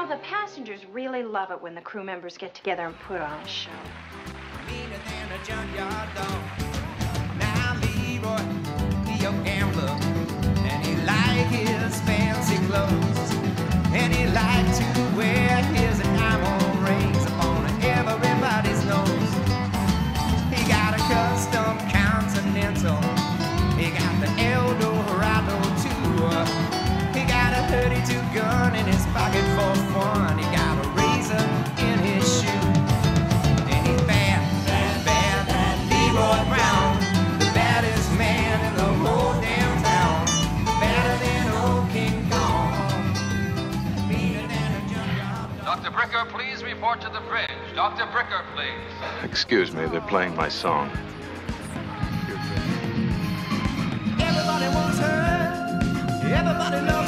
the passengers really love it when the crew members get together and put on a show. Meaner than a junkyard dog. Now Leroy, he a gambler, and he like his fancy clothes, and he like to wear his diamond rings upon everybody's nose. He got a custom Continental, he got the Eldorado too. He got a 32 gun in his pocket for fun. He got a razor in his shoe. And he's bad, bad, bad, bad Leroy Brown, the baddest man in the whole damn town. Badder than old King Kong, meaner than a junkyard dog. Dr. Bricker, please report to the bridge. Dr. Bricker, please. Excuse me, they're playing my song. Everybody wants her, everybody loves